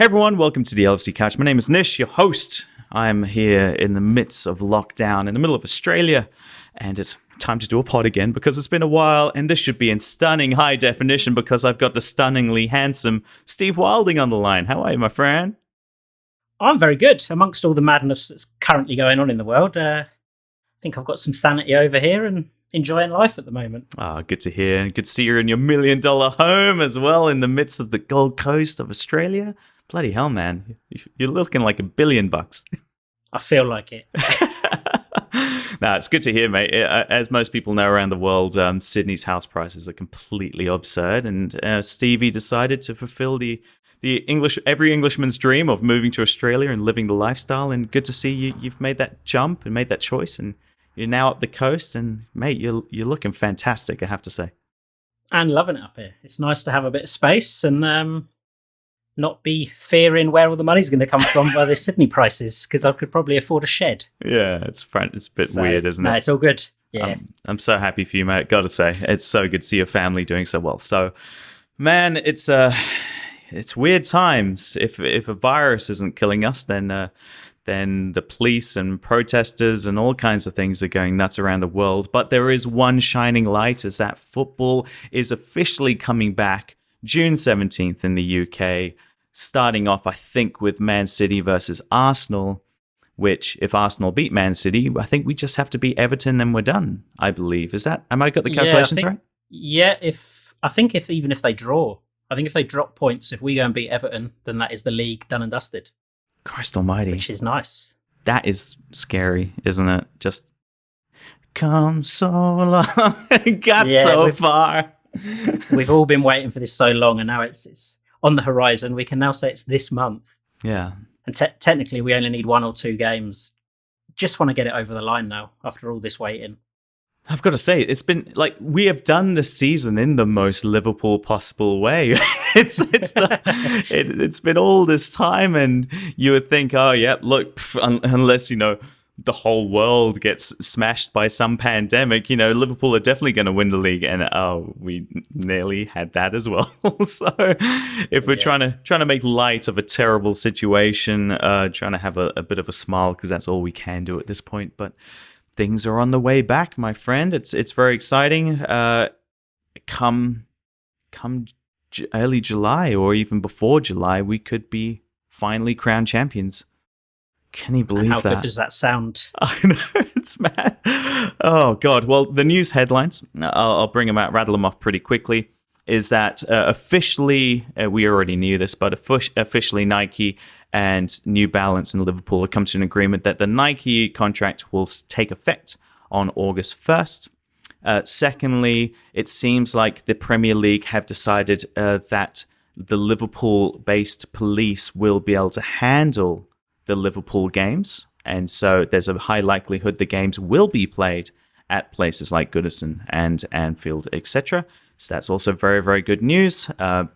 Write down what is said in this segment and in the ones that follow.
Hey everyone, welcome to the LFC Couch. My name is Nish, your host. I'm here in the midst of lockdown in the middle of Australia, and it's time to do a pod again because it's been a while, and this should be in stunning high definition because I've got the stunningly handsome Steve Wilding on the line. How are you, my friend? I'm very good. Amongst all the madness that's currently going on in the world, I think I've got some sanity over here and enjoying life at the moment. Good to hear. Good to see you're in your $1 million home as well in the midst of the Gold Coast of Australia. Bloody hell, man. You're looking like $1 billion. I feel like it. Nah, it's good to hear, mate. As most people know around the world, Sydney's house prices are completely absurd, and Stevie decided to fulfill the every Englishman's dream of moving to Australia and living the lifestyle. And good to see you've made that jump and made that choice, and you're now up the coast. And mate, you're looking fantastic, I have to say. And loving it up here. It's nice to have a bit of space and not be fearing where all the money's going to come from by the Sydney prices, because I could probably afford a shed. Yeah, it's a bit weird, isn't it? No, it's all good. Yeah, I'm so happy for you, mate. Got to say, it's so good to see your family doing so well. So, man, it's weird times. If a virus isn't killing us, then the police and protesters and all kinds of things are going nuts around the world. But there is one shining light, is that football is officially coming back June 17th in the UK. Starting off, I think, with Man City versus Arsenal, which, if Arsenal beat Man City, I think we just have to beat Everton and we're done, I believe. Am I got the calculations right? Yeah, if they draw, I think if they drop points, if we go and beat Everton, then that is the league done and dusted. Christ almighty. Which is nice. That is scary, isn't it? Just come so long and got so far. We've all been waiting for this so long, and now it's on the horizon. We can now say it's this month. Yeah. And technically, we only need 1 or 2 games. Just want to get it over the line now, after all this waiting. I've got to say, it's been like we have done this season in the most Liverpool possible way. It's been all this time, and you would think, oh yeah, look, unless the whole world gets smashed by some pandemic, Liverpool are definitely going to win the league, and we nearly had that as well. So if we're trying to make light of a terrible situation, trying to have a bit of a smile, because that's all we can do at this point, but things are on the way back, my friend. It's very exciting. Come early July, or even before July, we could be finally crowned champions. Can you believe that? How good does that sound? I know, it's mad. Oh, God. Well, the news headlines, I'll bring them out, rattle them off pretty quickly, is that officially, we already knew this, but officially Nike and New Balance and Liverpool have come to an agreement that the Nike contract will take effect on August 1st. Secondly, it seems like the Premier League have decided that the Liverpool-based police will be able to handle the Liverpool games, and so there's a high likelihood the games will be played at places like Goodison and Anfield, etc. So that's also very, very good news,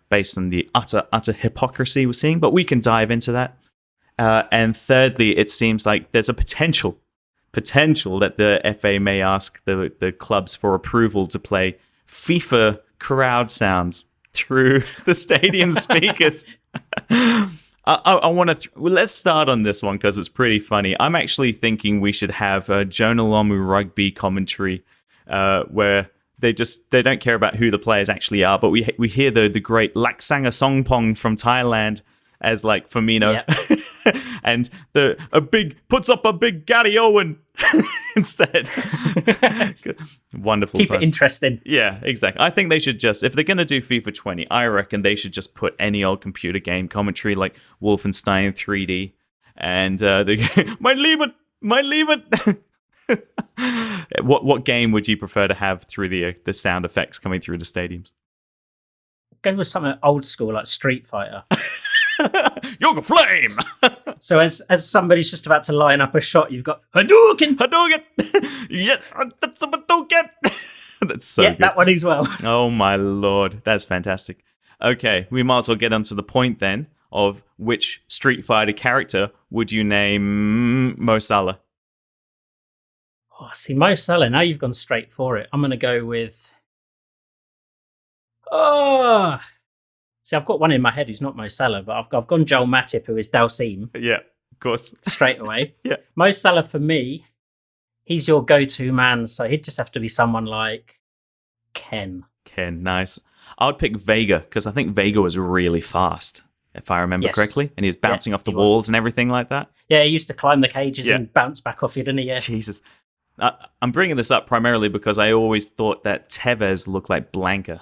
based on the utter hypocrisy we're seeing, but we can dive into that. And thirdly, it seems like there's a potential that the FA may ask the clubs for approval to play FIFA crowd sounds through the stadium speakers. I want to. Let's start on this one because it's pretty funny. I'm actually thinking we should have a Jonah Lomu rugby commentary, where they don't care about who the players actually are, but we hear the great Laksanga Songpong from Thailand as like Firmino, and puts up a big Gary Owen instead. Wonderful. Keep times. It interesting. Yeah, exactly. I think they should just, if they're going to do FIFA 20, I reckon they should just put any old computer game commentary like Wolfenstein 3D and my Leben. What game would you prefer to have through the sound effects coming through the stadiums? Go with something old school like Street Fighter. Yoga Flame! So as somebody's just about to line up a shot, you've got Hadouken! Yeah, that's a Hadouken! That's so good. That one as well. Oh my lord, that's fantastic. Okay, we might as well get onto the point then of which Street Fighter character would you name Mo Salah? Oh, see, Mo Salah, now you've gone straight for it. I'm going to go with... See, I've got one in my head who's not Mo Salah, but I've gone Joel Matip, who is Dalcin, Yeah, of course. straight away. Yeah. Mo Salah, for me, he's your go-to man, so he'd just have to be someone like Ken. Ken, nice. I would pick Vega, because I think Vega was really fast, if I remember correctly, and he was bouncing off the walls and everything like that. Yeah, he used to climb the cages and bounce back off you, didn't he? Yeah. Jesus. I'm bringing this up primarily because I always thought that Tevez looked like Blanca.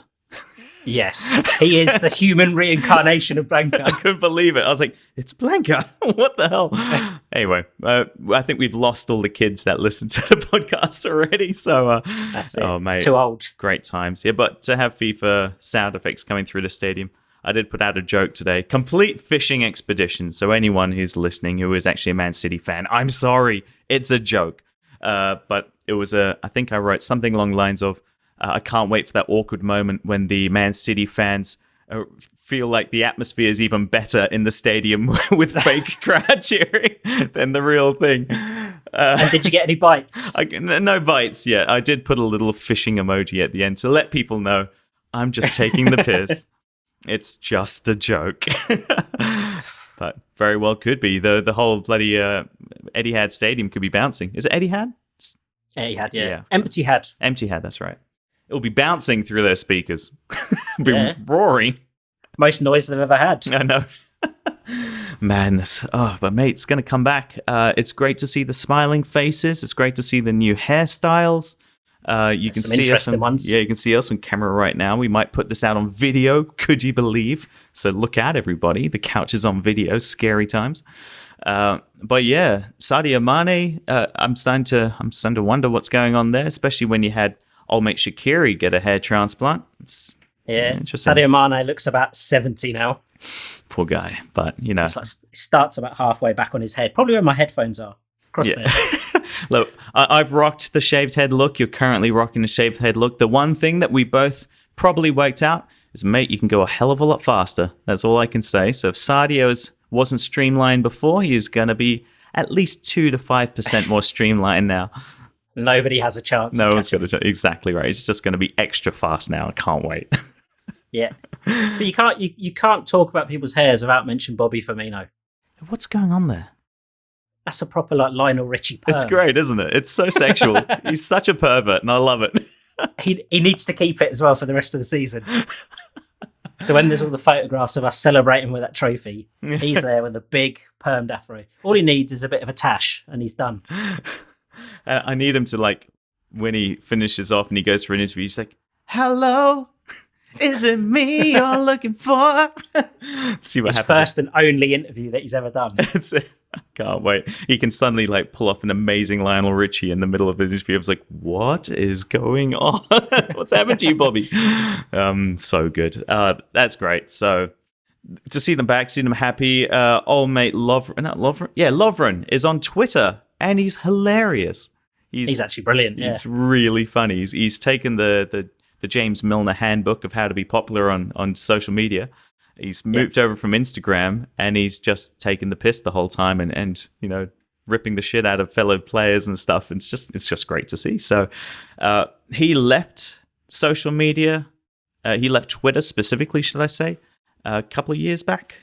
Yes, he is the human reincarnation of Blanca. I couldn't believe it. I was like, it's Blanca. What the hell? Anyway, I think we've lost all the kids that listen to the podcast already. So, that's it. Oh, mate. It's too old. Great times. Yeah, but to have FIFA sound effects coming through the stadium, I did put out a joke today. Complete fishing expedition. So anyone who's listening who is actually a Man City fan, I'm sorry. It's a joke. But it was I think I wrote something along the lines of, I can't wait for that awkward moment when the Man City fans feel like the atmosphere is even better in the stadium with fake crowd cheering than the real thing. And did you get any bites? No bites yet. I did put a little fishing emoji at the end to let people know I'm just taking the piss. It's just a joke. But very well could be. The whole bloody Etihad Stadium could be bouncing. Is it Etihad? Etihad, yeah. Empty-had, that's right. It'll be bouncing through their speakers. Be roaring. Most noise they've ever had. I know. Madness. Oh, but mate, it's going to come back. It's great to see the smiling faces. It's great to see the new hairstyles. You can see us ones. Yeah, you can see us on camera right now. We might put this out on video. Could you believe? So look out, everybody. The couch is on video. Scary times. But yeah, Sadio Mane. I'm starting to wonder what's going on there, especially when you had old mate Shaqiri get a hair transplant. Interesting. Sadio Mane looks about 70 now. Poor guy, but you know, he starts about halfway back on his head. Probably where my headphones are. Across there. Look, I've rocked the shaved head look. You're currently rocking the shaved head look. The one thing that we both probably worked out is, mate, you can go a hell of a lot faster. That's all I can say. So if Sadio's wasn't streamlined before, he's going to be at least 2 to 5% more streamlined now. Nobody has a chance. No one's got to. Exactly right. It's just going to be extra fast now. I can't wait. Yeah, but you can't talk about people's hairs without mentioning Bobby Firmino. What's going on there? That's a proper like Lionel Richie perm. It's great, isn't it? It's so sexual. He's such a pervert, and I love it. He needs to keep it as well for the rest of the season. So when there's all the photographs of us celebrating with that trophy, he's there with a big permed afro. All he needs is a bit of a tash, and he's done. I need him to, like, when he finishes off and he goes for an interview, he's like, "Hello, is it me you're looking for?" See what His happens. First and only interview that he's ever done. I can't wait. He can suddenly like pull off an amazing Lionel Richie in the middle of the interview. I was like, what is going on? What's happened to you, Bobby? So good. That's great. So to see them back, see them happy. Old mate Lovren is on Twitter and he's hilarious. He's actually brilliant. Yeah. He's really funny. He's taken the James Milner handbook of how to be popular on social media. He's moved over from Instagram and he's just taken the piss the whole time and you know, ripping the shit out of fellow players and stuff. It's just great to see. So he left social media. He left Twitter specifically, should I say, a couple of years back,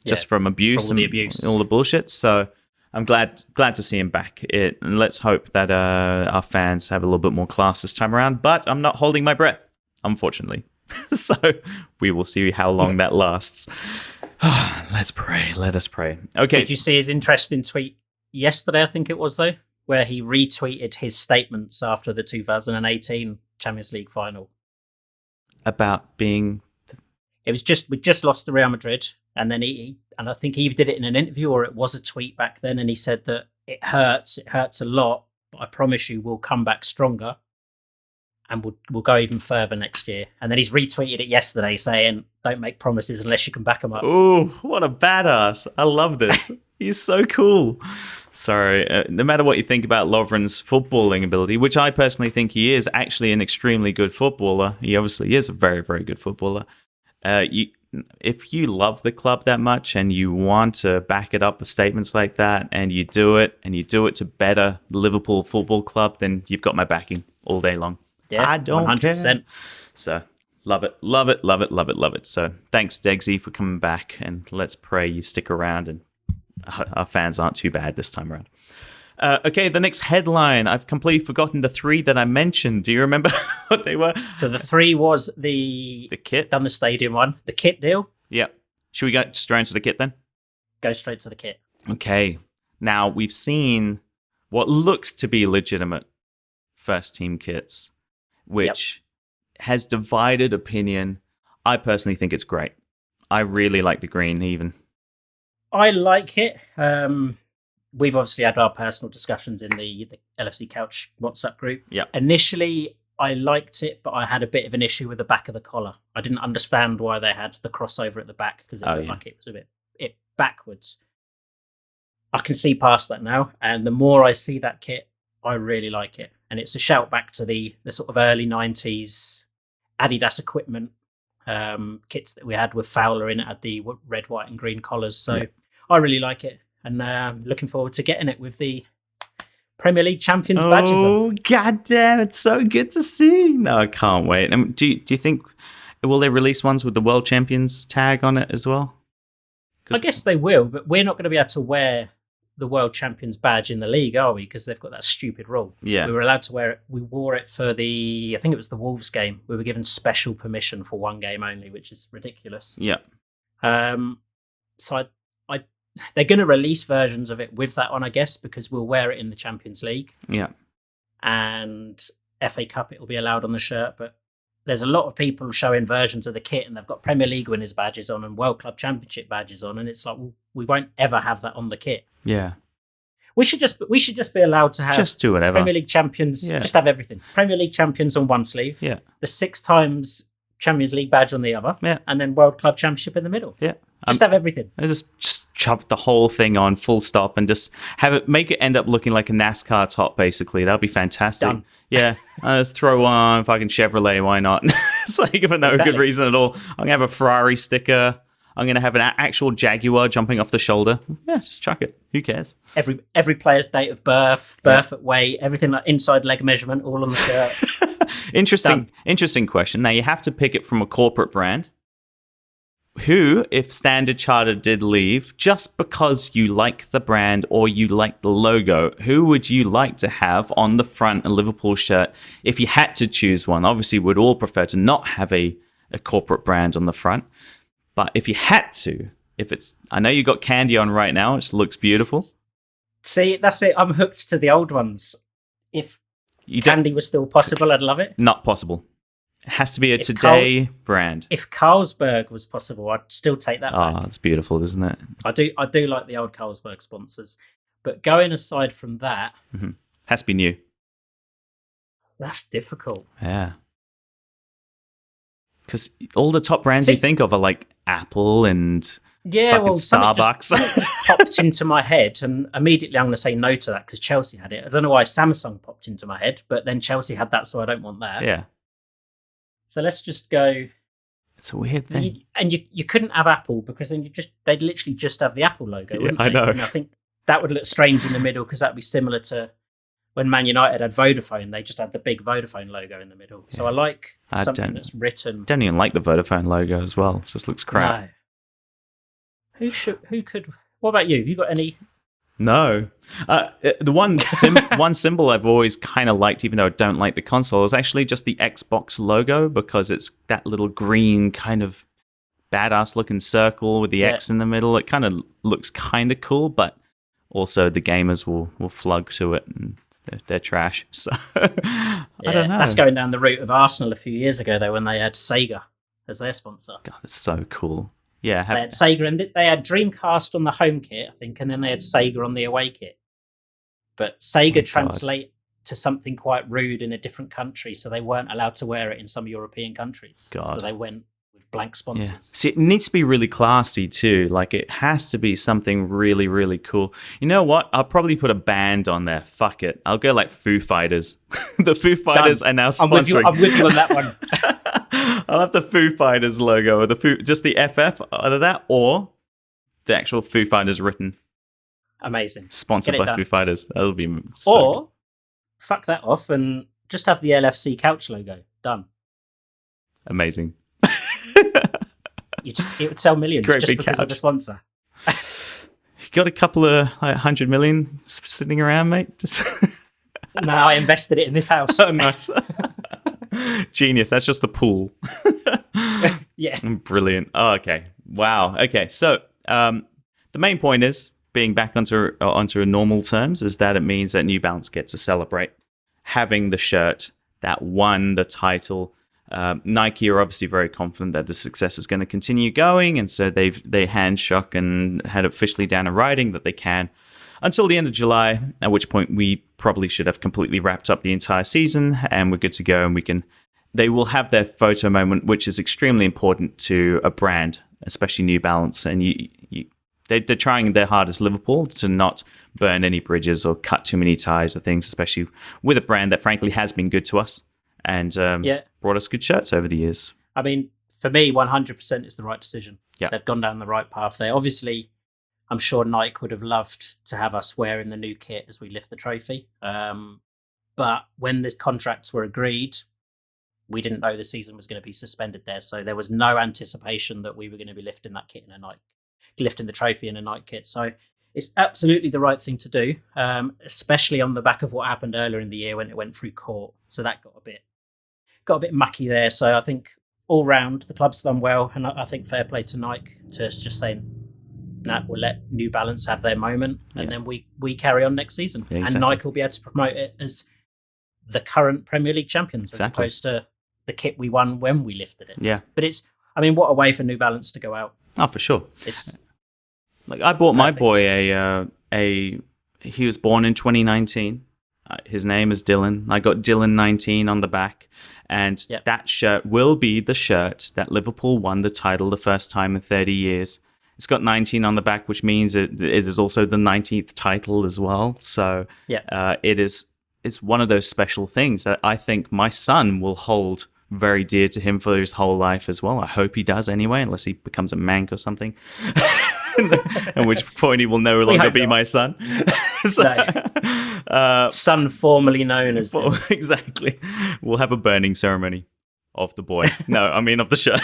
just from abuse and all the bullshit. So I'm glad to see him back. And let's hope that our fans have a little bit more class this time around. But I'm not holding my breath, unfortunately. So we will see how long that lasts. Let's pray. Let us pray. Okay. Did you see his interesting tweet yesterday, I think it was, though, where he retweeted his statements after the 2018 Champions League final? About being... We just lost to Real Madrid, and then and I think he either did it in an interview or it was a tweet back then, and he said that it hurts a lot, but I promise you we'll come back stronger. And we'll go even further next year. And then he's retweeted it yesterday saying, "Don't make promises unless you can back them up." Ooh, what a badass. I love this. He's so cool. Sorry, no matter what you think about Lovren's footballing ability, which I personally think he is actually an extremely good footballer. He obviously is a very, very good footballer. If you love the club that much and you want to back it up with statements like that and you do it to better Liverpool Football Club, then you've got my backing all day long. Yeah, I don't 100%. care. So Love it, love it, love it, love it, love it. So thanks, Degsy, for coming back, and let's pray you stick around and our fans aren't too bad this time around. Okay, the next headline. I've completely forgotten the three that I mentioned. Do you remember what they were? So the three was the kit. Done the stadium one. The kit deal. Yep. Should we go straight into the kit then? Go straight to the kit. Okay. Now, we've seen what looks to be legitimate first team kits, which has divided opinion. I personally think it's great. I really like the green even. I like it. We've obviously had our personal discussions in the LFC Couch WhatsApp group. Yeah. Initially, I liked it, but I had a bit of an issue with the back of the collar. I didn't understand why they had the crossover at the back because it looked like it was a bit backwards. I can see past that now, and the more I see that kit, I really like it. And it's a shout back to the sort of early 90s Adidas equipment kits that we had with Fowler in it, had the red, white and green collars. So I really like it, and looking forward to getting it with the Premier League champions badges on. Oh, goddamn, it's so good to see. No, I can't wait. Do you think, will they release ones with the World Champions tag on it as well? I guess they will, but we're not going to be able to wear the World Champions badge in the league, are we? Because they've got that stupid rule. Yeah. We were allowed to wear it. We wore it for I think it was the Wolves game. We were given special permission for one game only, which is ridiculous. Yeah. So they're going to release versions of it with that on, I guess, because we'll wear it in the Champions League. Yeah. And FA Cup, it will be allowed on the shirt, but there's a lot of people showing versions of the kit and they've got Premier League winners badges on and World Club Championship badges on, and it's like, well, we won't ever have that on the kit. Yeah. We should just be allowed to have just do whatever. Premier League champions. Yeah. Just have everything. Premier League champions on one sleeve. Yeah. The 6 times Champions League badge on the other. Yeah. And then World Club Championship in the middle. Yeah. Just have everything. I just shove the whole thing on full stop and just have it, make it end up looking like a NASCAR top, basically. That'd be fantastic. Done. Yeah. I just throw on fucking Chevrolet, why not? It's like, for no good reason at all. I'm going to have a Ferrari sticker. I'm going to have an actual Jaguar jumping off the shoulder. Yeah, just chuck it. Who cares? Every player's date of birth at weight, everything like inside leg measurement, all on the shirt. Interesting question. Now, you have to pick it from a corporate brand. Who, if Standard Chartered did leave, just because you like the brand or you like the logo, who would you like to have on the front a Liverpool shirt if you had to choose one? Obviously, we'd all prefer to not have a corporate brand on the front. But if you had to, I know you got Candy on right now, which looks beautiful. See, that's it. I'm hooked to the old ones. If Candy was still possible, I'd love it. Not possible. It has to be a today brand. If Carlsberg was possible, I'd still take that. Oh, it's beautiful, isn't it? I do like the old Carlsberg sponsors. But going aside from that, has to be new. That's difficult. Yeah. Because all the top brands you think of are like Apple and fucking Starbucks. Something just popped into my head, and immediately I'm going to say no to that because Chelsea had it. I don't know why Samsung popped into my head, but then Chelsea had that, so I don't want that. Yeah. So let's just go. It's a weird thing. And you couldn't have Apple because then they'd literally just have the Apple logo, wouldn't they? I know. And I think that would look strange in the middle because that'd be similar to when Man United had Vodafone. They just had the big Vodafone logo in the middle. So I like something that's written. Don't even like the Vodafone logo as well. It just looks crap. No. Who could? What about you? Have you got any? No. The one symbol I've always kind of liked, even though I don't like the console, is actually just the Xbox logo because it's that little green kind of badass looking circle with the X in the middle. It kind of looks kind of cool, but also the gamers will flug to it and they're trash. So I don't know. That's going down the route of Arsenal a few years ago, though, when they had Sega as their sponsor. God, that's so cool. Yeah, they had Sega, and they had Dreamcast on the home kit, I think, and then they had Sega on the away kit. But Sega translate to something quite rude in a different country, so they weren't allowed to wear it in some European countries. God. So they went with blank sponsors. Yeah. See, it needs to be really classy too. Like, it has to be something really, really cool. You know what? I'll probably put a band on there. Fuck it. I'll go like Foo Fighters. The Foo Fighters are now sponsoring. I'm with you on that one. I'll have the Foo Fighters logo, or just the FF, either that or the actual Foo Fighters written. Amazing. Sponsored by Foo Fighters. That'll be so Or fuck that off and just have the LFC Couch logo. Done. Amazing. It would sell millions Great just big because of couch. the sponsor. You got a couple of 100 million sitting around, mate? Just No, I invested it in this house. oh, nice. Genius. That's just the pool. Yeah. Brilliant. Oh, okay. Wow. Okay. So the main point is being back onto normal terms is that it means that New Balance get to celebrate having the shirt that won the title. Nike are obviously very confident that the success is going to continue going, and so they handshook and had officially down in writing that they can until the end of July, at which point we probably should have completely wrapped up the entire season and we're good to go, and they will have their photo moment, which is extremely important to a brand, especially New Balance, and they're trying their hardest, Liverpool, to not burn any bridges or cut too many ties or things, especially with a brand that frankly has been good to us and brought us good shirts over the years. I mean, for me, 100% is the right decision. Yeah. They've gone down the right path there. Obviously, I'm sure Nike would have loved to have us wearing the new kit as we lift the trophy. But when the contracts were agreed, we didn't know the season was going to be suspended there. So there was no anticipation that we were going to be lifting that kit in a Nike, lifting the trophy in a Nike kit. So it's absolutely the right thing to do, especially on the back of what happened earlier in the year when it went through court. So that got a bit mucky there. So I think all round the club's done well, and I think fair play to Nike to just saying, nah, we'll let New Balance have their moment, and then we carry on next season. Yeah, exactly. And Nike will be able to promote it as the current Premier League champions, as opposed to the kit we won when we lifted it. Yeah. But what a way for New Balance to go out. Oh, for sure. Like I bought my boy he was born in 2019. His name is Dylan. I got Dylan 19 on the back. And that shirt will be the shirt that Liverpool won the title the first time in 30 years. It's got 19 on the back, which means it is also the 19th title as well. So it's one of those special things that I think my son will hold very dear to him for his whole life as well. I hope he does anyway, unless he becomes a mank or something. At which point he will no longer be my son. Son formerly known as exactly. We'll have a burning ceremony of the boy. No, I mean of the shirt.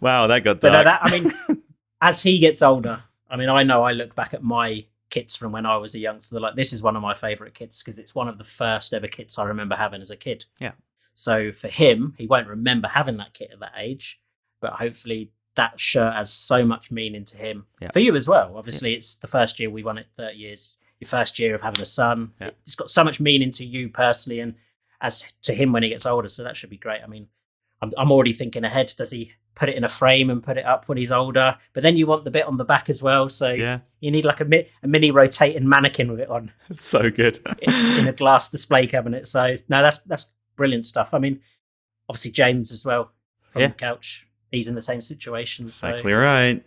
Wow, that got dark. But as he gets older, I know I look back at my kits from when I was a youngster. Like, this is one of my favourite kits because it's one of the first ever kits I remember having as a kid. Yeah. So for him, he won't remember having that kit at that age, but hopefully that shirt has so much meaning to him. Yeah. For you as well. Obviously, it's the first year we won it, 30 years. Your first year of having a son. Yeah. It's got so much meaning to you personally and as to him when he gets older. So that should be great. I'm already thinking ahead. Does he put it in a frame and put it up when he's older? But then you want the bit on the back as well. So you need like a mini rotating mannequin with it on. So good. in a glass display cabinet. So no, that's brilliant stuff. Obviously James as well from the couch. He's in the same situation. Exactly right.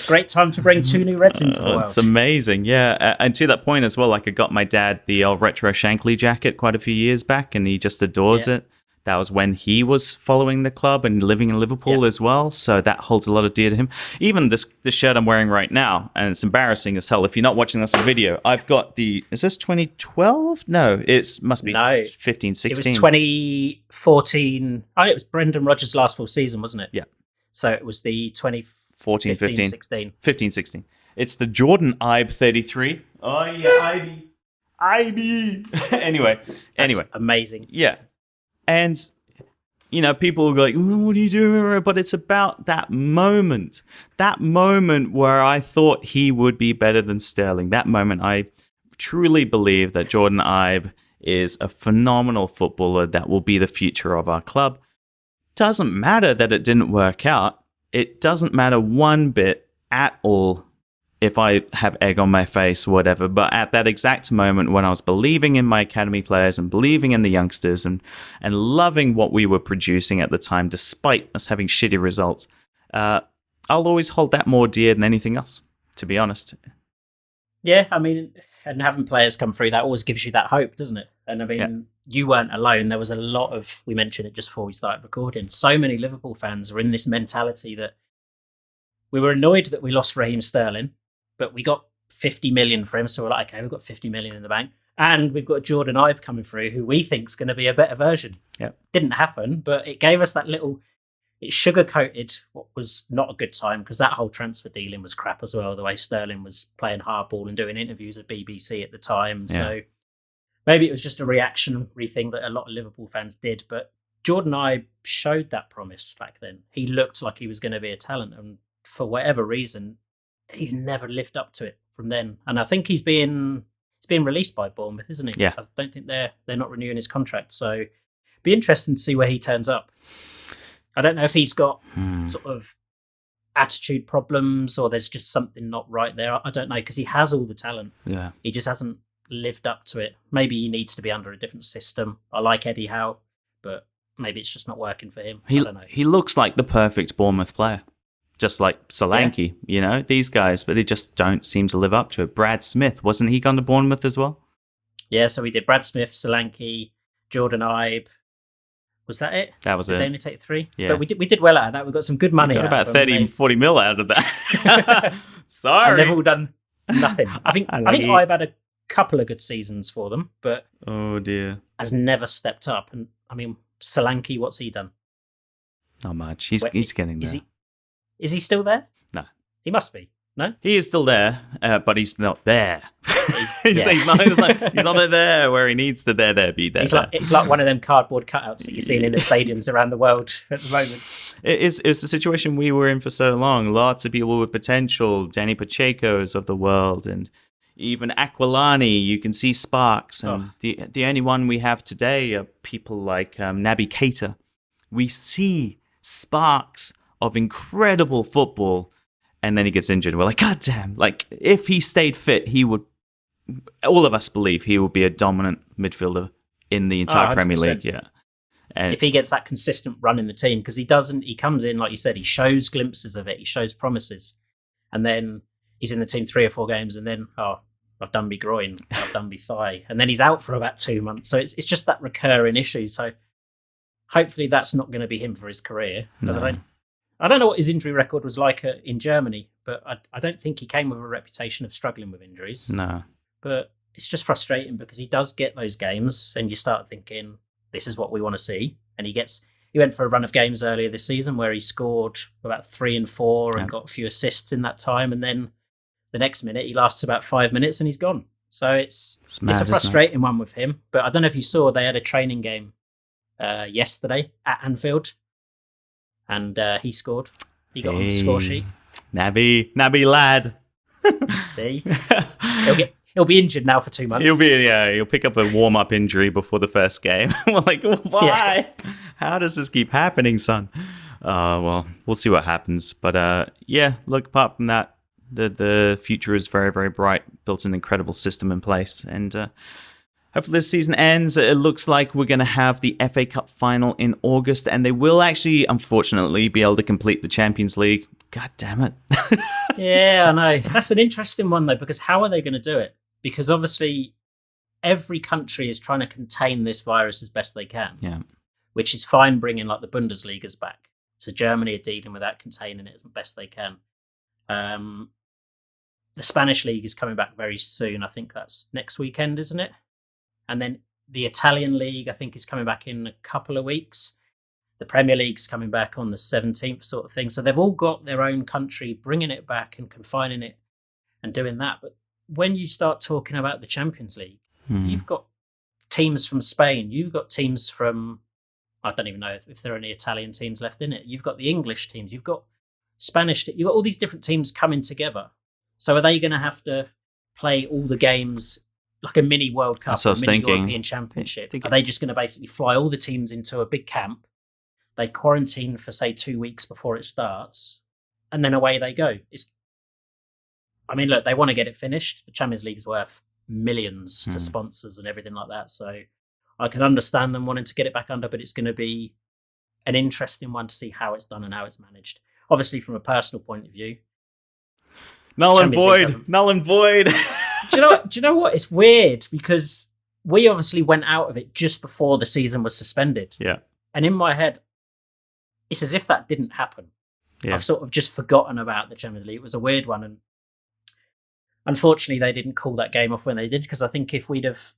Great time to bring two new Reds into the world. It's amazing, yeah. And to that point as well, like I got my dad the old retro Shankly jacket quite a few years back, and he just adores it. That was when he was following the club and living in Liverpool as well, so that holds a lot of dear to him. Even this shirt I'm wearing right now, and it's embarrassing as hell if you're not watching this on video, I've got is this 2012? No, must be 15, 16. It was 2014. It was Brendan Rodgers' last full season, wasn't it? Yeah. So it was the 2014, 15, 16. 15, 16. It's the Jordan Ibe 33. Oh, yeah, Ibe. Anyway. Amazing. Yeah. And, people will go like, what are you doing? But it's about that moment where I thought he would be better than Sterling. That moment, I truly believe that Jordan Ibe is a phenomenal footballer that will be the future of our club. Doesn't matter that it didn't work out. It doesn't matter one bit at all if I have egg on my face, whatever. But at that exact moment when I was believing in my academy players and believing in the youngsters and loving what we were producing at the time, despite us having shitty results, I'll always hold that more dear than anything else, to be honest. Yeah, and having players come through, that always gives you that hope, doesn't it? And you weren't alone. There was a lot of, we mentioned it just before we started recording, so many Liverpool fans were in this mentality that we were annoyed that we lost Raheem Sterling, but we got 50 million for him. So we're like, okay, we've got 50 million in the bank. And we've got Jordan Ibe coming through, who we think is going to be a better version. Yep. Didn't happen, but it gave us that little... It sugar-coated what was not a good time, because that whole transfer dealing was crap as well, the way Sterling was playing hardball and doing interviews at BBC at the time. Yeah. So maybe it was just a reactionary thing that a lot of Liverpool fans did, but Jordan Ibe showed that promise back then. He looked like he was going to be a talent, and for whatever reason, he's never lived up to it from then. And I think he's being released by Bournemouth, isn't he? Yeah. I don't think they're not renewing his contract, so be interesting to see where he turns up. I don't know if he's got sort of attitude problems or there's just something not right there. I don't know, because he has all the talent. Yeah. He just hasn't lived up to it. Maybe he needs to be under a different system. I like Eddie Howe, but maybe it's just not working for him. I don't know. He looks like the perfect Bournemouth player. Just like Solanke, these guys, but they just don't seem to live up to it. Brad Smith, wasn't he gone to Bournemouth as well? Yeah, so we did Brad Smith, Solanke, Jordan Ibe. Was that it? That was did it. They only take 3? Yeah. But we did well out of that. We got some good money. We got out about of them. 30, 40 mil out of that. Sorry. And they've all done nothing. I think Ibe had a couple of good seasons for them, but oh dear, has never stepped up. And I mean, Solanke, what's he done? Not much. He's getting there. Is he still there? No. He must be. No? He is still there, but he's not there. He's not there where he needs to be there. It's like one of them cardboard cutouts that you're seeing in the stadiums around the world at the moment. It's the situation we were in for so long. Lots of people with potential, Danny Pacheco's of the world, and even Aquilani, you can see sparks. And the only one we have today are people like Naby Keita. We see sparks of incredible football, and then he gets injured. We're like, God damn! Like, if he stayed fit, he would. All of us believe he would be a dominant midfielder in the entire Premier League. Yeah, and if he gets that consistent run in the team, because he doesn't. He comes in, like you said, he shows glimpses of it. He shows promises, and then he's in the team 3 or 4 games, and then I've done me groin, I've done me thigh, and then he's out for about 2 months. So it's just that recurring issue. So hopefully that's not going to be him for his career. No. I don't know what his injury record was like in Germany, but I don't think he came with a reputation of struggling with injuries. No. But it's just frustrating because he does get those games and you start thinking, this is what we want to see. And he went for a run of games earlier this season where he scored about 3 and 4 and got a few assists in that time. And then the next minute he lasts about 5 minutes and he's gone. So it's a frustrating one with him. But I don't know if you saw, they had a training game yesterday at Anfield. And he scored. He got on the score sheet. Naby lad. See? He'll be injured now for 2 months. He'll pick up a warm-up injury before the first game. We're like, why? Yeah. How does this keep happening, son? Well, we'll see what happens. But look, apart from that, the future is very, very bright. Built an incredible system in place. And hopefully this season ends. It looks like we're going to have the FA Cup final in August. And they will actually, unfortunately, be able to complete the Champions League. God damn it. Yeah, I know. That's an interesting one, though, because how are they going to do it? Because obviously every country is trying to contain this virus as best they can. Yeah. Which is fine bringing like the Bundesligas back. So Germany are dealing with that, containing it as best they can. The Spanish league is coming back very soon. I think that's next weekend, isn't it? And then the Italian league, I think, is coming back in a couple of weeks. The Premier League's coming back on the 17th sort of thing. So they've all got their own country bringing it back and confining it and doing that. But when you start talking about the Champions League, you've got teams from Spain. You've got teams from, I don't even know if there are any Italian teams left in it. You've got the English teams. You've got Spanish. You've got all these different teams coming together. So are they going to have to play all the games like a mini World Cup, or a mini European Championship? Are they just going to basically fly all the teams into a big camp? They quarantine for, say, 2 weeks before it starts, and then away they go. Look, they want to get it finished. The Champions League's worth millions to sponsors and everything like that. So I can understand them wanting to get it back under, but it's going to be an interesting one to see how it's done and how it's managed. Obviously, from a personal point of view. Null and void. Do you know what? It's weird because we obviously went out of it just before the season was suspended. Yeah. And in my head, it's as if that didn't happen. Yeah. I've sort of just forgotten about the Champions League. It was a weird one. And unfortunately, they didn't call that game off when they did, because I think if we'd have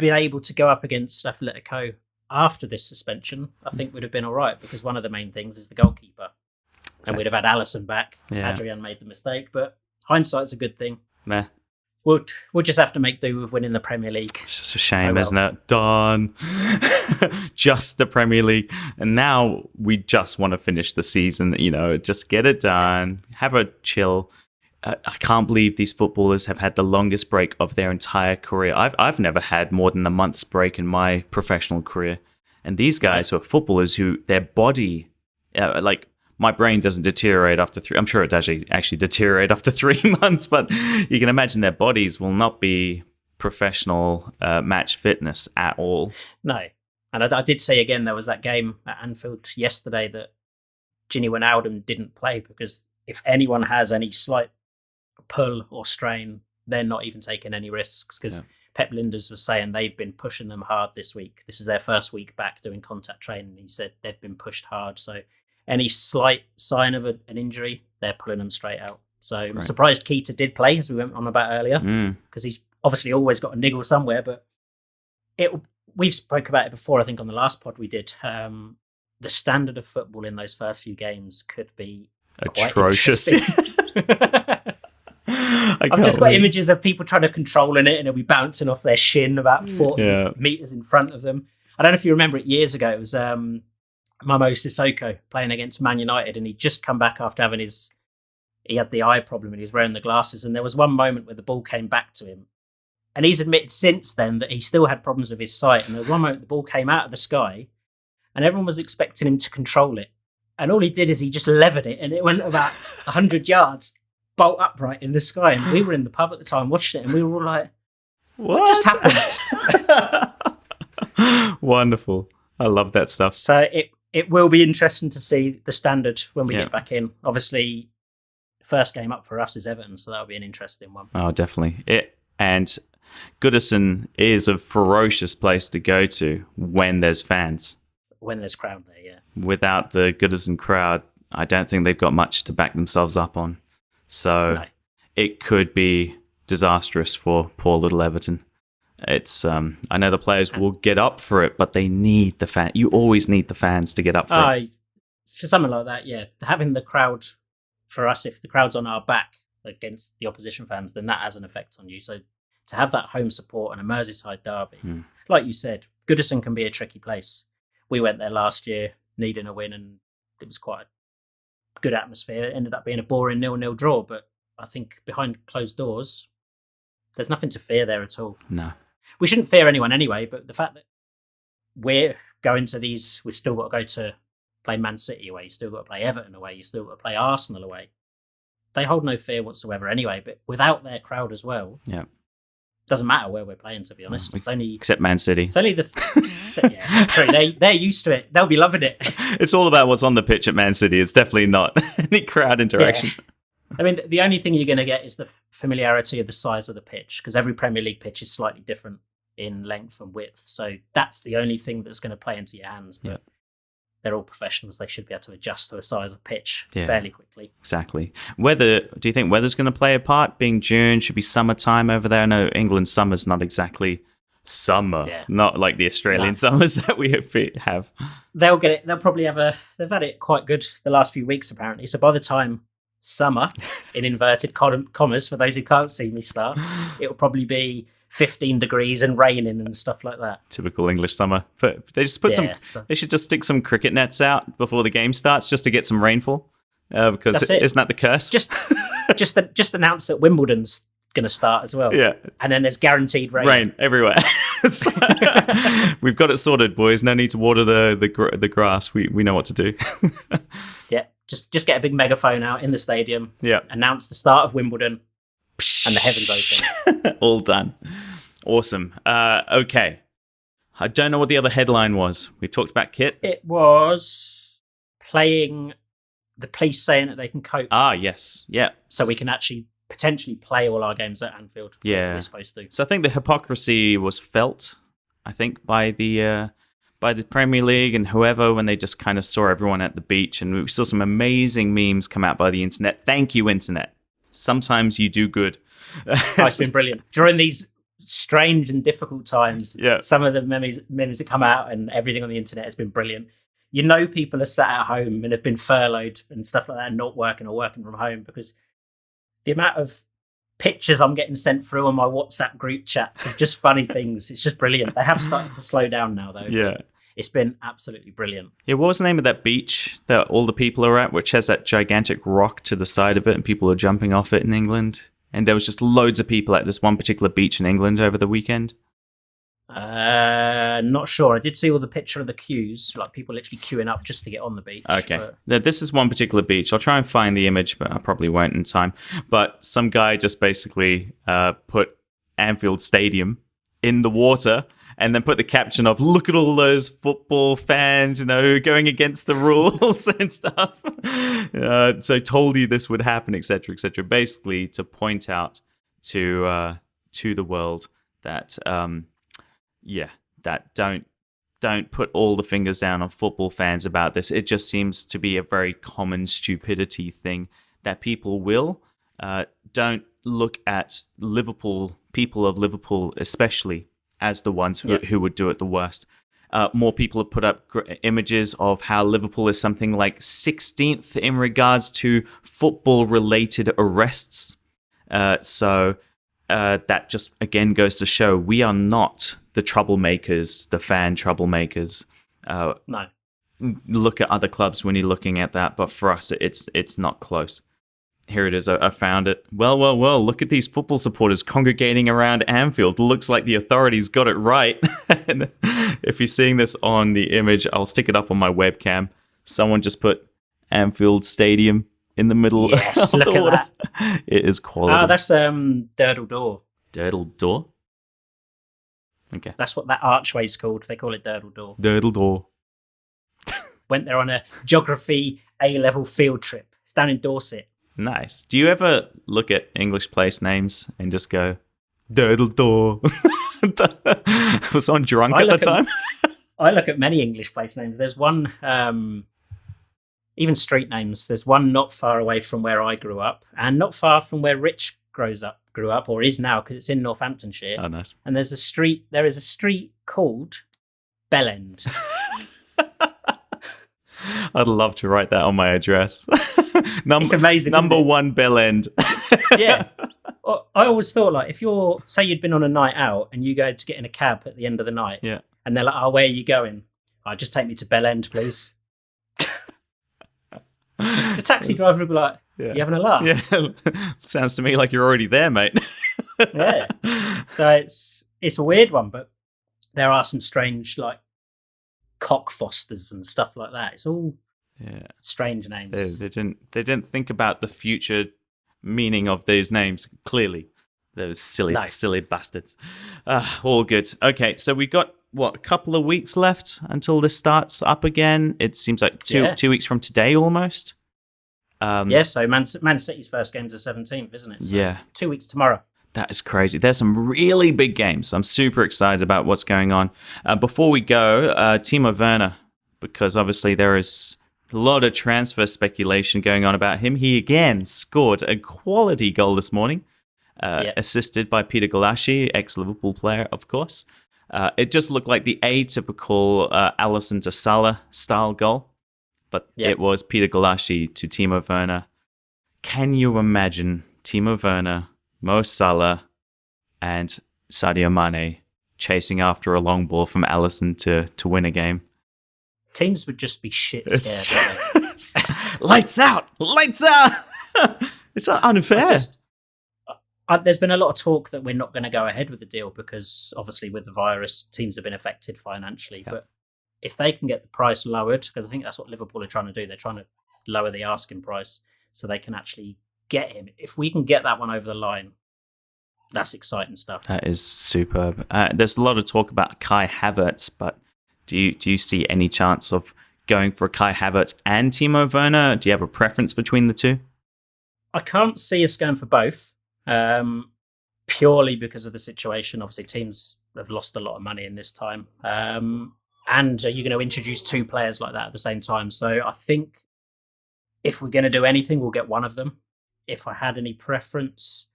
been able to go up against Atletico after this suspension, I think would have been all right, because one of the main things is the goalkeeper. Exactly. And we'd have had Alisson back. Yeah. Adrian made the mistake, but hindsight's a good thing. Meh. We'll just have to make do with winning the Premier League. It's just a shame, isn't it? Done. Just the Premier League. And now we just want to finish the season, just get it done, have a chill. I can't believe these footballers have had the longest break of their entire career. I've never had more than a month's break in my professional career. And these guys are footballers who their body, my brain doesn't deteriorate after 3. I'm sure it does actually deteriorate after 3 months, but you can imagine their bodies will not be professional match fitness at all. No. And I did say again, there was that game at Anfield yesterday that Gini Wijnaldum didn't play, because if anyone has any slight pull or strain, they're not even taking any risks, because Pep Linders was saying they've been pushing them hard this week. This is their first week back doing contact training. He said they've been pushed hard. So any slight sign of an injury, they're pulling them straight out. So I'm surprised Keita did play, as we went on about earlier, because he's obviously always got a niggle somewhere. But we've spoke about it before, I think, on the last pod we did. The standard of football in those first few games could be atrocious. I've just got images of people trying to control in it, and it'll be bouncing off their shin about 40 metres in front of them. I don't know if you remember it years ago. It was Momo Sissoko playing against Man United, and he'd just come back after having he had the eye problem and he was wearing the glasses, and there was one moment where the ball came back to him, and he's admitted since then that he still had problems with his sight, and there was one moment the ball came out of the sky and everyone was expecting him to control it, and all he did is he just levered it and it went about 100 yards bolt upright in the sky. And we were in the pub at the time watching it, and we were all like, what just happened? Wonderful. I love that stuff. So it will be interesting to see the standard when we get back in. Obviously, first game up for us is Everton, so that'll be an interesting one. Oh, definitely. And Goodison is a ferocious place to go to when there's fans. When there's crowd there, yeah. Without the Goodison crowd, I don't think they've got much to back themselves up on. So it could be disastrous for poor little Everton. It's I know the players will get up for it, but they need the fan. You always need the fans to get up for it. For something like that, yeah. Having the crowd, for us, if the crowd's on our back against the opposition fans, then that has an effect on you. So to have that home support and a Merseyside derby, like you said, Goodison can be a tricky place. We went there last year needing a win, and it was quite a good atmosphere. It ended up being a boring 0-0 draw, but I think behind closed doors, there's nothing to fear there at all. No. We shouldn't fear anyone anyway, but the fact that we're going to these, we've still got to go to play Man City away, you've still got to play Everton away, you've still got to play Arsenal away. They hold no fear whatsoever anyway, but without their crowd as well, doesn't matter where we're playing, to be honest. It's only except Man City. It's only true. They're used to it. They'll be loving it. It's all about what's on the pitch at Man City. It's definitely not any crowd interaction. Yeah. I mean, the only thing you're going to get is the familiarity of the size of the pitch, because every Premier League pitch is slightly different in length and width. So that's the only thing that's going to play into your hands. But they're all professionals. They should be able to adjust to a size of pitch fairly quickly. Exactly. Do you think weather's going to play a part? Being June, should be summertime over there. I know England's summer's not exactly summer, not like the Australian summers that we have. They'll get it. They'll probably they've had it quite good the last few weeks, apparently. So by the time summer, in inverted commas, for those who can't see me, starts, it'll probably be 15 degrees and raining and stuff like that. Typical English summer. But they just put they should just stick some cricket nets out before the game starts just to get some rainfall. Because isn't that the curse? Just announce that Wimbledon's going to start as well. Yeah. And then there's guaranteed rain. Rain everywhere. We've got it sorted, boys. No need to water the grass. We know what to do. Yeah. Just get a big megaphone out in the stadium. Yeah. Announce the start of Wimbledon. And the heavens open. All done. Awesome. Okay. I don't know what the other headline was. We've talked about kit. It was playing the police saying that they can cope. Ah, yes. Yeah. So we can actually potentially play all our games at Anfield. Yeah. We're supposed to. So I think the hypocrisy was felt, I think, by the Premier League and whoever when they just kind of saw everyone at the beach. And we saw some amazing memes come out by the internet. Thank you, internet. Sometimes you do good. It's been brilliant. During these strange and difficult times. Yeah. Some of the memes that come out and everything on the internet has been brilliant. You know, people are sat at home and have been furloughed and stuff like that, and not working or working from home, because the amount of pictures I'm getting sent through on my WhatsApp group chats of just funny things. It's just brilliant. They have started to slow down now, though. Yeah. It's been absolutely brilliant. Yeah, what was the name of that beach that all the people are at, which has that gigantic rock to the side of it and people are jumping off it in England? And there was just loads of people at this one particular beach in England over the weekend. Not sure. I did see all the picture of the queues, like people literally queuing up just to get on the beach. Okay. This is one particular beach. I'll try and find the image, but I probably won't in time. But some guy just basically put Anfield Stadium in the water and then put the caption of, look at all those football fans, going against the rules and stuff. So told you this would happen, etc., etc. Basically to point out to the world that, that don't put all the fingers down on football fans about this. It just seems to be a very common stupidity thing that people will. Don't look at Liverpool, people of Liverpool especially, as the ones who would do it the worst. More people have put up images of how Liverpool is something like 16th in regards to football-related arrests. So that just, again, goes to show we are not the troublemakers, the fan troublemakers. No. Look at other clubs when you're looking at that, but for us, it's not close. Here it is. I found it. Well, look at these football supporters congregating around Anfield. Looks like the authorities got it right. And if you're seeing this on the image, I'll stick it up on my webcam. Someone just put Anfield Stadium in the middle. Yes, look at that. It is quality. Oh, that's Durdle Door. Durdle Door? Okay. That's what that archway's called. They call it Durdle Door. Durdle Door. Went there on a geography A-level field trip. It's down in Dorset. Nice. Do you ever look at English place names and just go, Durdle Door? Was someone drunk at the time? I look at many English place names. There's one, even street names. There's one not far away from where I grew up and not far from where Rich grew up or is now, because it's in Northamptonshire. Oh, nice. And there is a street called Bellend. I'd love to write that on my address. It's amazing. Number 1 Bellend. Yeah. I always thought, like, if say you'd been on a night out and you go to get in a cab at the end of the night, yeah, and they're like, "Oh, where are you going?" "Oh, just take me to Bellend, please." The taxi driver would be like, "You having a laugh?" Yeah. Sounds to me like you're already there, mate. Yeah. So it's a weird one, but there are some strange, like, Cockfosters and stuff like that. It's all strange names. They didn't think about the future meaning of those names. Clearly, those silly bastards. All good. Okay, so we've got a couple of weeks left until this starts up again. It seems like two weeks from today, almost. So Man City's first game's the 17th, isn't it? So yeah, 2 weeks tomorrow. That is crazy. There's some really big games. I'm super excited about what's going on. Before we go, Timo Werner, because obviously there is a lot of transfer speculation going on about him. He again scored a quality goal this morning, assisted by Peter Galassi, ex-Liverpool player, of course. It just looked like the atypical Alisson to Salah style goal, but it was Peter Galassi to Timo Werner. Can you imagine Timo Werner, Mo Salah, and Sadio Mane chasing after a long ball from Alisson to win a game? Teams would just be shit scared. Lights out! Lights out! It's unfair. There's been a lot of talk that we're not going to go ahead with the deal because, obviously, with the virus, teams have been affected financially. Yeah. But if they can get the price lowered, because I think that's what Liverpool are trying to do, they're trying to lower the asking price so they can actually get him. If we can get that one over the line, that's exciting stuff. That is superb. There's a lot of talk about Kai Havertz, but do you see any chance of going for Kai Havertz and Timo Werner? Do you have a preference between the two? I can't see us going for both, purely because of the situation. Obviously, teams have lost a lot of money in this time. And you're going to introduce two players like that at the same time. So I think if we're going to do anything, we'll get one of them. If I had any preference,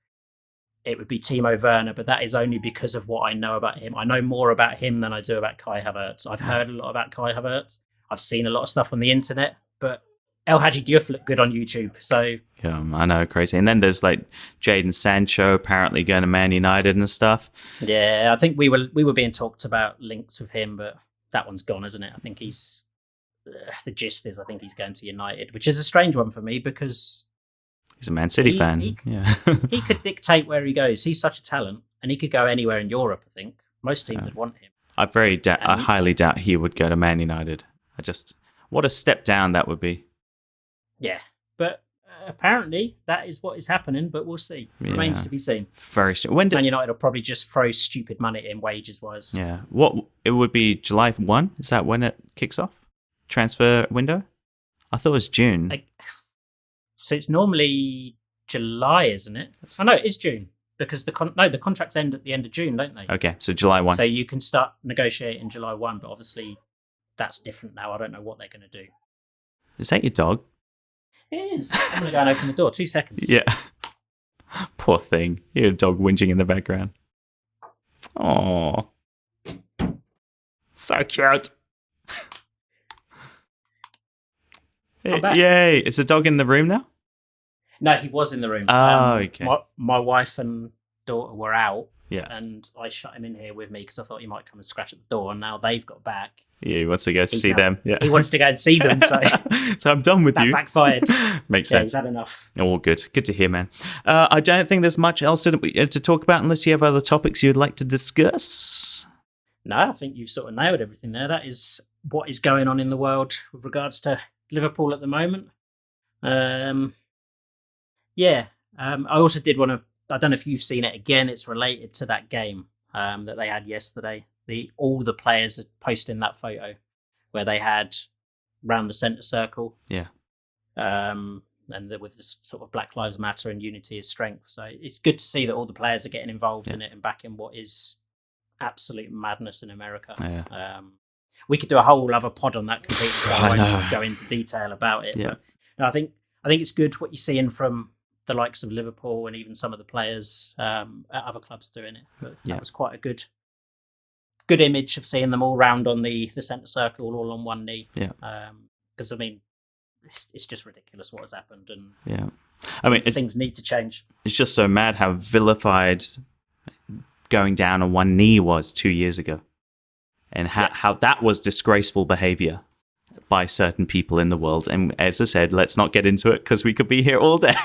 it would be Timo Werner, but that is only because of what I know about him. I know more about him than I do about Kai Havertz. I've heard a lot about Kai Havertz. I've seen a lot of stuff on the internet, but El Hadji Diouf looked good on YouTube. So yeah, I know, crazy. And then there's like Jadon Sancho apparently going to Man United and stuff. Yeah, I think we were being talked about links with him, but that one's gone, isn't it? I think he's the gist is I think he's going to United, which is a strange one for me because he's a Man City fan. He could dictate where he goes. He's such a talent, and he could go anywhere in Europe. I think most teams would want him. I highly doubt he would go to Man United. What a step down that would be. Yeah, but apparently that is what is happening. But we'll see. Remains to be seen. Very soon. When Man United will probably just throw stupid money in wages wise. Yeah, it would be July 1? Is that when it kicks off? Transfer window? I thought it was June. So it's normally July, isn't it? Oh no, it is June because the contracts end at the end of June, don't they? Okay, so July 1. So you can start negotiating July 1, but obviously that's different now. I don't know what they're going to do. Is that your dog? It is. I'm going to go and open the door. 2 seconds. Yeah. Poor thing. You hear a dog whinging in the background. Oh, so cute. Yay. Is the dog in the room now? No, he was in the room. Oh, okay. My wife and daughter were out. Yeah. And I shut him in here with me because I thought he might come and scratch at the door. And now they've got back. Yeah, he wants to go see them. Yeah. He wants to go and see them. So, so I'm done with you. That backfired. Makes sense. He's had enough. All good. Good to hear, man. I don't think there's much else to talk about unless you have other topics you'd like to discuss. No, I think you've sort of nailed everything there. That is what is going on in the world with regards to Liverpool at the moment. I also did want to. I don't know if you've seen it again. It's related to that game that they had yesterday. All the players are posting that photo where they had round the centre circle. Yeah. And with this sort of Black Lives Matter and unity is strength. So it's good to see that all the players are getting involved in it and backing what is absolute madness in America. Yeah. We could do a whole other pod on that completely, so I won't go into detail about it. Yeah. But no, I think it's good what you're seeing from the likes of Liverpool and even some of the players at other clubs doing it. But that was quite a good image of seeing them all round on the centre circle, all on one knee. Yeah. Because I mean, it's just ridiculous what has happened, and things need to change. It's just so mad how vilified going down on one knee was 2 years ago, and how that was disgraceful behaviour by certain people in the world. And as I said, let's not get into it because we could be here all day.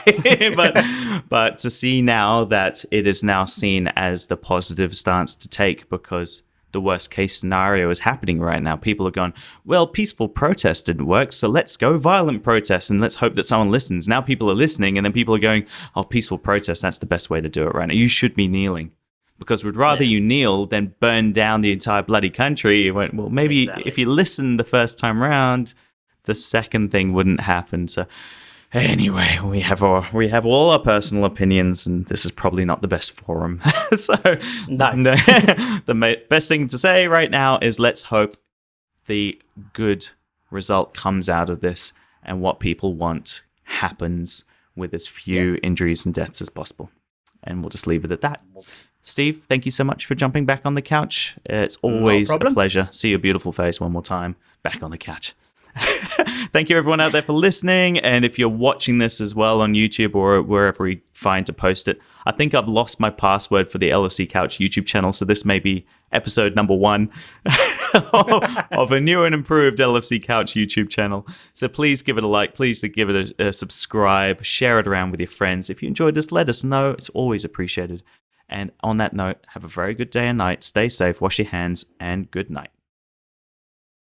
but to see now that it is now seen as the positive stance to take, because the worst case scenario is happening right now. People are going, well, peaceful protest didn't work, so let's go violent protest and let's hope that someone listens. Now people are listening, and then people are going, oh, peaceful protest, that's the best way to do it right now. You should be kneeling. Because we'd rather you kneel than burn down the entire bloody country. You went, well, maybe if you listened the first time round, the second thing wouldn't happen. So anyway, we have all our personal opinions, and this is probably not the best forum. So the best thing to say right now is let's hope the good result comes out of this, and what people want happens with as few injuries and deaths as possible. And we'll just leave it at that. Steve, thank you so much for jumping back on the couch. It's always a pleasure. See your beautiful face one more time back on the couch. Thank you, everyone out there, for listening. And if you're watching this as well on YouTube or wherever we find to post it, I think I've lost my password for the LFC Couch YouTube channel. So this may be episode number 1 of a new and improved LFC Couch YouTube channel. So please give it a like. Please give it a subscribe. Share it around with your friends. If you enjoyed this, let us know. It's always appreciated. And on that note, have a very good day and night. Stay safe, wash your hands, and good night.